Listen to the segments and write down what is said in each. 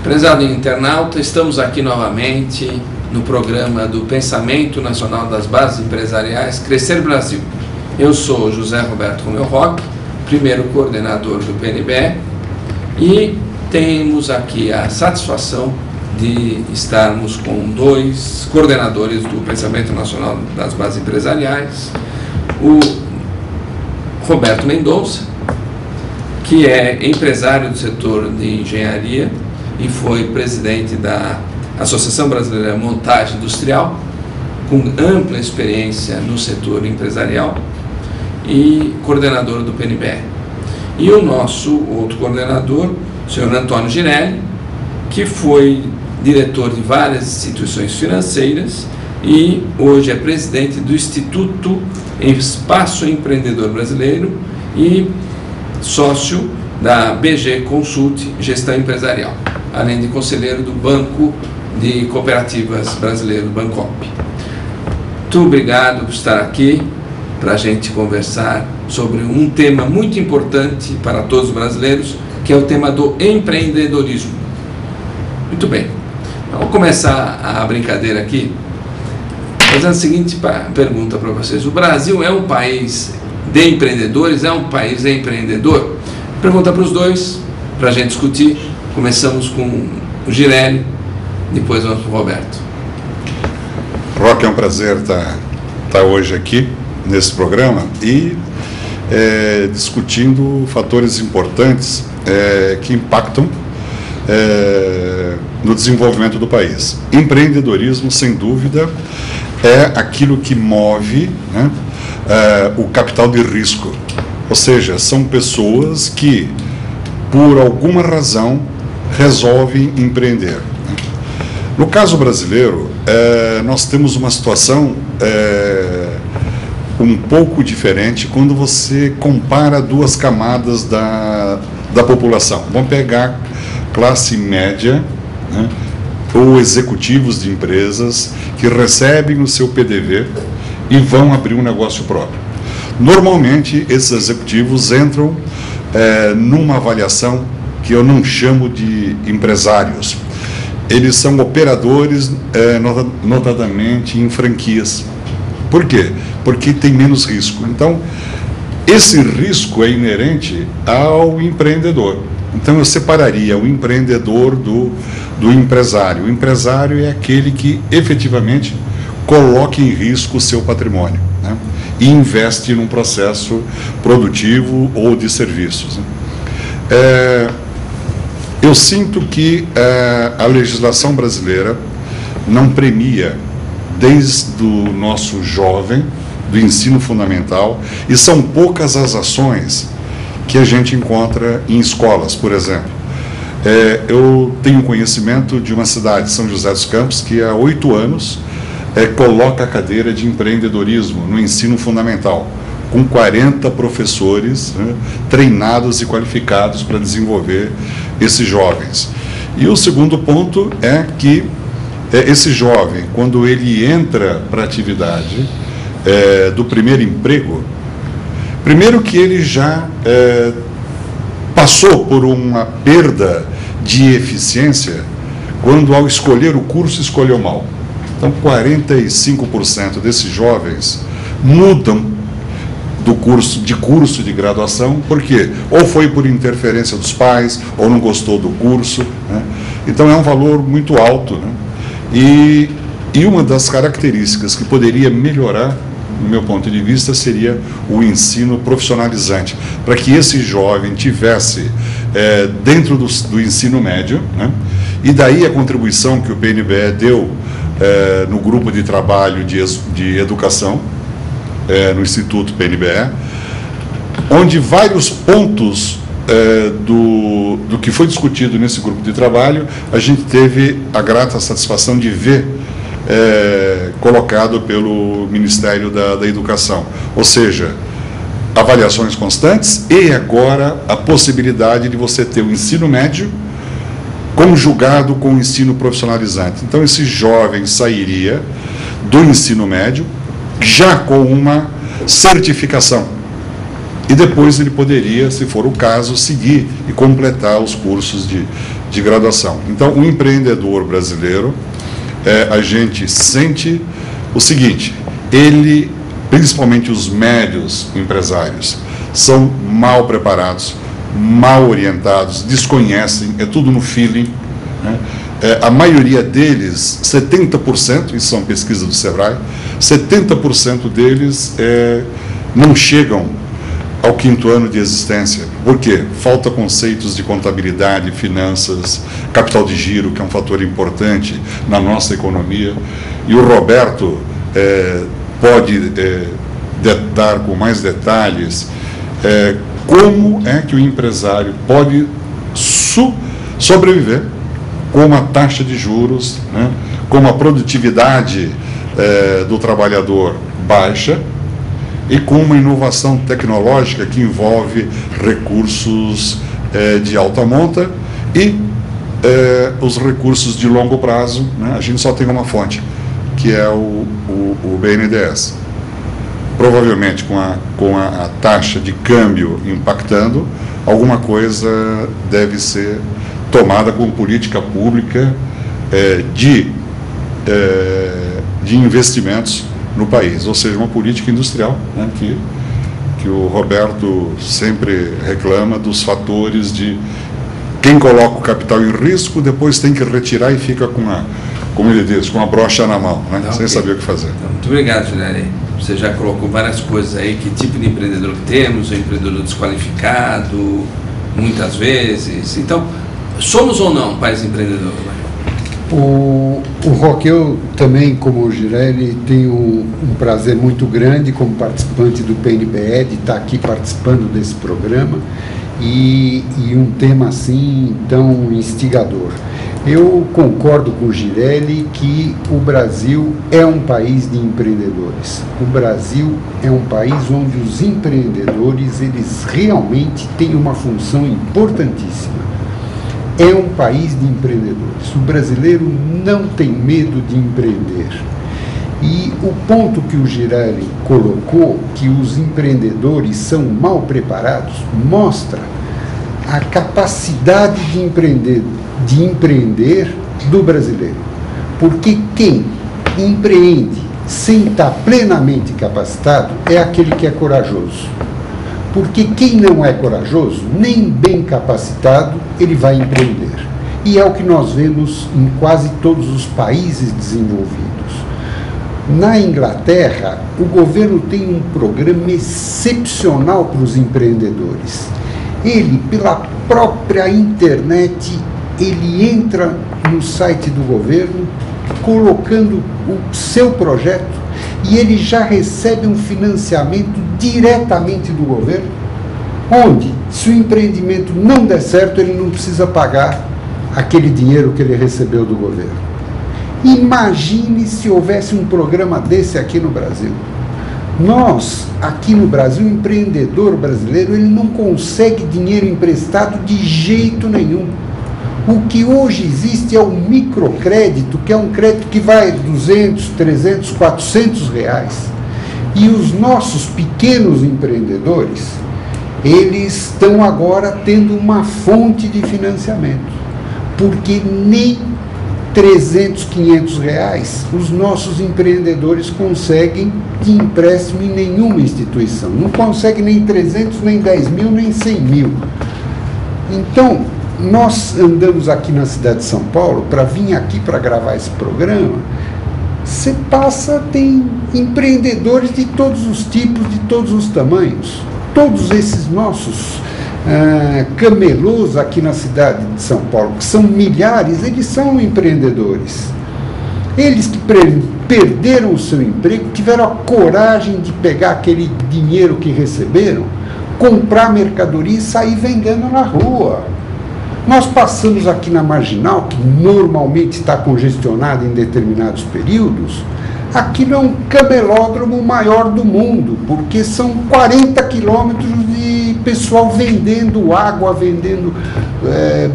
Prezado internauta, estamos aqui novamente no programa do Pensamento Nacional das Bases Empresariais Crescer Brasil. Eu sou José Roberto Romeu Roque, primeiro coordenador do PNBE, e temos aqui a satisfação de estarmos com dois coordenadores do Pensamento Nacional das Bases Empresariais, o Roberto Mendonça, que é empresário do setor de engenharia e foi presidente da Associação Brasileira de Montagem Industrial, com ampla experiência no setor empresarial e coordenador do PNBE. E o nosso outro coordenador, o senhor Antônio Ginelli, que foi diretor de várias instituições financeiras e hoje é presidente do Instituto Espaço Empreendedor Brasileiro e sócio da BG Consult Gestão Empresarial, além de conselheiro do Banco de Cooperativas Brasileiro, Bancop. Muito obrigado por estar aqui para a gente conversar sobre um tema muito importante para todos os brasileiros, que é o tema do empreendedorismo. Muito bem, vamos começar a brincadeira aqui, fazendo a seguinte pergunta para vocês. O Brasil é um país de empreendedores? É um país empreendedor? Pergunta para os dois, para a gente discutir. Começamos com o Girelli, depois vamos para o Roberto. Roque, é um prazer estar hoje aqui nesse programa e discutindo fatores importantes que impactam no desenvolvimento do país. Empreendedorismo, sem dúvida, é aquilo que move, né, o capital de risco. Ou seja, são pessoas que, por alguma razão, resolvem empreender. No caso brasileiro, nós temos uma situação um pouco diferente quando você compara duas camadas da população. Vamos pegar classe média, né, ou executivos de empresas que recebem o seu PDV e vão abrir um negócio próprio. Normalmente, esses executivos entram numa avaliação que eu não chamo de empresários. Eles são operadores, notadamente em franquias. Por quê? Porque tem menos risco. Então, esse risco é inerente ao empreendedor. Então, eu separaria o empreendedor do empresário. O empresário é aquele que efetivamente coloca em risco o seu patrimônio, né, e investe num processo produtivo ou de serviços, né. Eu sinto que a legislação brasileira não premia desde o nosso jovem, do ensino fundamental, e são poucas as ações que a gente encontra em escolas, por exemplo. Eu tenho conhecimento de uma cidade, São José dos Campos, que há 8 anos coloca a cadeira de empreendedorismo no ensino fundamental, com 40 professores, né, treinados e qualificados para desenvolver esses jovens. E o segundo ponto é que esse jovem, quando ele entra para a atividade do primeiro emprego, primeiro que ele já passou por uma perda de eficiência quando, ao escolher o curso, escolheu mal. Então, 45% desses jovens mudam de curso de graduação, porque ou foi por interferência dos pais, ou não gostou do curso, né? Então é um valor muito alto, né? E uma das características que poderia melhorar, no meu ponto de vista, seria o ensino profissionalizante, para que esse jovem tivesse dentro do ensino médio, né? E daí a contribuição que o PNBE deu no grupo de trabalho de educação, no Instituto PNBE, onde vários pontos do que foi discutido nesse grupo de trabalho, a gente teve a grata satisfação de ver colocado pelo Ministério da Educação. Ou seja, avaliações constantes e agora a possibilidade de você ter o ensino médio conjugado com o ensino profissionalizante. Então, esse jovem sairia do ensino médio já com uma certificação. e depois ele poderia, se for o caso, seguir e completar os cursos de graduação. Então, o empreendedor brasileiro, a gente sente o seguinte: ele, principalmente os médios empresários, são mal preparados, mal orientados, desconhecem, é tudo no feeling, né? A maioria deles, 70%, isso são pesquisas do Sebrae, 70% deles não chegam ao 5º ano de existência. Por quê? Falta conceitos de contabilidade, finanças, capital de giro, que é um fator importante na nossa economia. E o Roberto pode dar com mais detalhes como é que o empresário pode sobreviver com uma taxa de juros, né, com uma produtividade do trabalhador baixa e com uma inovação tecnológica que envolve recursos de alta monta e os recursos de longo prazo, né, a gente só tem uma fonte, que é o BNDES. Provavelmente com a taxa de câmbio impactando, alguma coisa deve ser tomada como política pública de investimentos no país, ou seja, uma política industrial, né, que o Roberto sempre reclama dos fatores de quem coloca o capital em risco, depois tem que retirar e fica como ele diz, com a brocha na mão, né, sem saber o que fazer. Então, muito obrigado, Ginelli. Você já colocou várias coisas aí, que tipo de empreendedor que temos, o empreendedor desqualificado, muitas vezes. Então, somos ou não um país empreendedor? O Roque, eu também, como o Girelli, tenho um prazer muito grande como participante do PNBE de estar aqui participando desse programa e um tema assim tão instigador. Eu concordo com o Girelli que o Brasil é um país de empreendedores. O Brasil é um país onde os empreendedores, eles realmente têm uma função importantíssima. É um país de empreendedores. O brasileiro não tem medo de empreender. E o ponto que o Girelli colocou, que os empreendedores são mal preparados, mostra a capacidade de empreender do brasileiro. Porque quem empreende sem estar plenamente capacitado é aquele que é corajoso. Porque quem não é corajoso, nem bem capacitado, ele vai empreender. E é o que nós vemos em quase todos os países desenvolvidos. Na Inglaterra, o governo tem um programa excepcional para os empreendedores. Ele, pela própria internet, ele entra no site do governo, colocando o seu projeto, e ele já recebe um financiamento diretamente do governo, onde, se o empreendimento não der certo, ele não precisa pagar aquele dinheiro que ele recebeu do governo. Imagine se houvesse um programa desse aqui no Brasil. Nós, aqui no Brasil, o empreendedor brasileiro, ele não consegue dinheiro emprestado de jeito nenhum. O que hoje existe é o microcrédito, que é um crédito que vai 200, 300, 400 reais. E os nossos pequenos empreendedores, eles estão agora tendo uma fonte de financiamento, porque nem 300, 500 reais os nossos empreendedores conseguem de empréstimo em nenhuma instituição. Não conseguem nem 300, nem 10 mil, nem 100 mil. Então, nós andamos aqui na cidade de São Paulo para vir aqui para gravar esse programa. Você passa, tem empreendedores de todos os tipos, de todos os tamanhos. Todos esses nossos camelôs aqui na cidade de São Paulo, que são milhares, eles são empreendedores. Eles que perderam o seu emprego, tiveram a coragem de pegar aquele dinheiro que receberam, comprar mercadoria e sair vendendo na rua. Nós passamos aqui na Marginal, que normalmente está congestionada em determinados períodos. Aquilo é um camelódromo maior do mundo, porque são 40 quilômetros de pessoal vendendo água, vendendo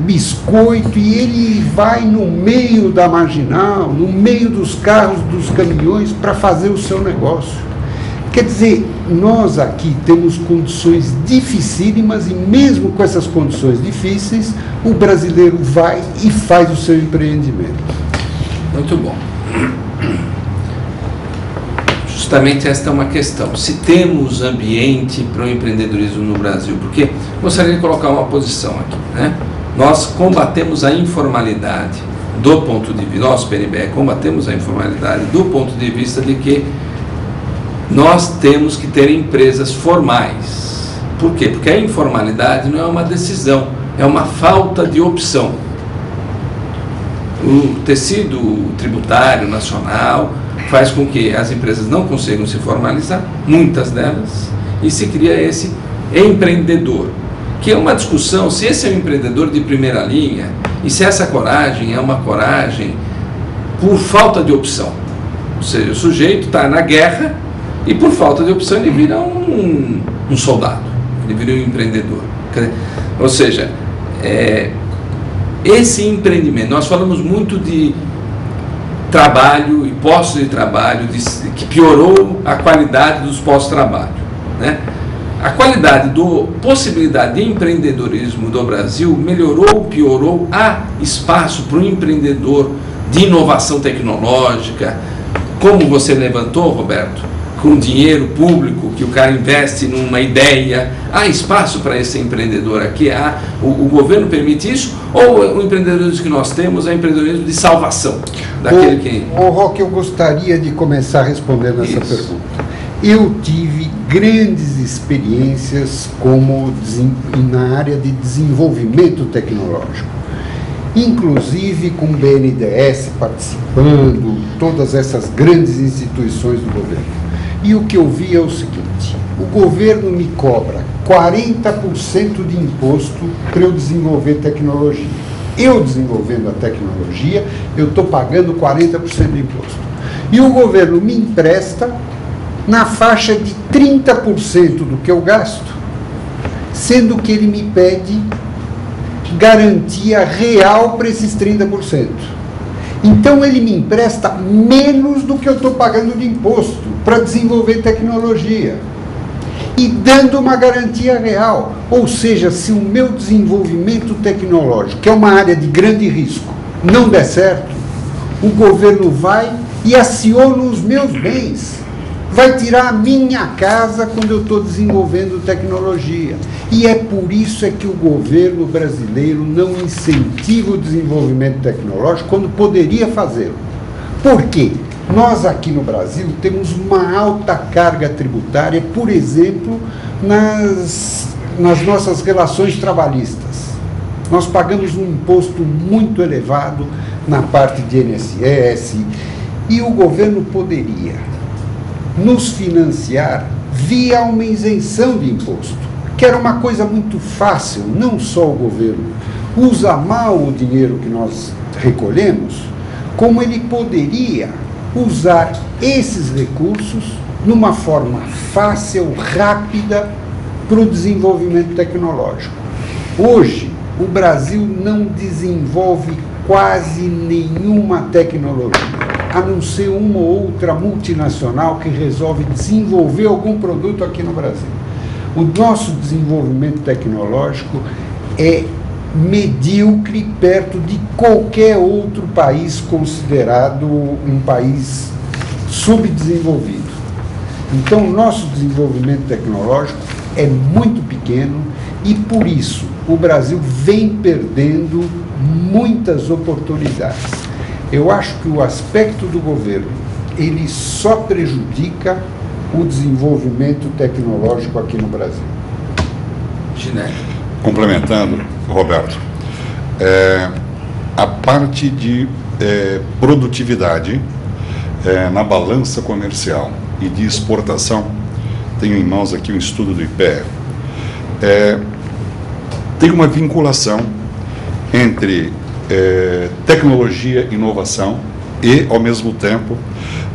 biscoito, e ele vai no meio da Marginal, no meio dos carros, dos caminhões, para fazer o seu negócio. Quer dizer, nós aqui temos condições dificílimas e mesmo com essas condições difíceis, o brasileiro vai e faz o seu empreendimento. Muito bom. Justamente esta é uma questão. Se temos ambiente para o empreendedorismo no Brasil, porque gostaria de colocar uma posição aqui, né? Nós combatemos a informalidade do ponto de vista, nós, PNBE, combatemos a informalidade do ponto de vista de que nós temos que ter empresas formais. Por quê? Porque a informalidade não é uma decisão, é uma falta de opção. O tecido tributário nacional faz com que as empresas não consigam se formalizar, muitas delas, e se cria esse empreendedor, que é uma discussão se esse é um empreendedor de primeira linha e se essa coragem é uma coragem por falta de opção. Ou seja, o sujeito está na guerra e por falta de opção ele vira um soldado, ele vira um empreendedor. Ou seja, esse empreendimento, nós falamos muito de trabalho e postos de trabalho, que piorou a qualidade dos postos de trabalho, né? A qualidade possibilidade de empreendedorismo do Brasil melhorou, piorou, há espaço para um empreendedor de inovação tecnológica, como você levantou, Roberto, com dinheiro público que o cara investe numa ideia, há espaço para esse empreendedor aqui, o governo permite isso, ou o empreendedorismo que nós temos é empreendedorismo de salvação, daquele que... Roque, eu gostaria de começar respondendo essa pergunta. Eu tive grandes experiências na área de desenvolvimento tecnológico, inclusive com o BNDES participando, todas essas grandes instituições do governo. E o que eu vi é o seguinte: o governo me cobra 40% de imposto para eu desenvolver tecnologia. Eu desenvolvendo a tecnologia, eu estou pagando 40% de imposto. E o governo me empresta na faixa de 30% do que eu gasto, sendo que ele me pede garantia real para esses 30%. Então ele me empresta menos do que eu estou pagando de imposto para desenvolver tecnologia e dando uma garantia real. Ou seja, se o meu desenvolvimento tecnológico, que é uma área de grande risco, não der certo, o governo vai e aciona os meus bens. Vai tirar a minha casa quando eu estou desenvolvendo tecnologia. E é por isso que o governo brasileiro não incentiva o desenvolvimento tecnológico quando poderia fazê-lo. Por quê? Nós aqui no Brasil temos uma alta carga tributária, por exemplo, nas nossas relações trabalhistas. Nós pagamos um imposto muito elevado na parte de INSS e o governo poderia nos financiar via uma isenção de imposto, que era uma coisa muito fácil. Não só o governo usa mal o dinheiro que nós recolhemos, como ele poderia usar esses recursos numa forma fácil, rápida, para o desenvolvimento tecnológico. Hoje, o Brasil não desenvolve quase nenhuma tecnologia, a não ser uma ou outra multinacional que resolve desenvolver algum produto aqui no Brasil. O nosso desenvolvimento tecnológico é medíocre perto de qualquer outro país considerado um país subdesenvolvido. Então, o nosso desenvolvimento tecnológico é muito pequeno e, por isso, o Brasil vem perdendo muitas oportunidades. Eu acho que o aspecto do governo, ele só prejudica o desenvolvimento tecnológico aqui no Brasil. Ginelli. Complementando, Roberto, a parte de produtividade na balança comercial e de exportação, tenho em mãos aqui um estudo do IPEA, tem uma vinculação entre tecnologia, inovação e, ao mesmo tempo,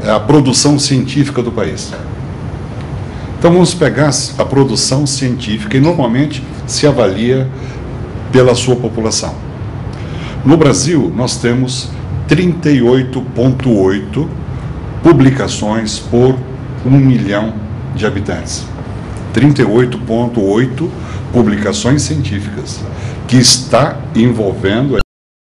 a produção científica do país. Então, vamos pegar a produção científica e, normalmente, se avalia pela sua população. No Brasil, nós temos 38,8 publicações por 1 milhão de habitantes. 38,8 publicações científicas, que está envolvendo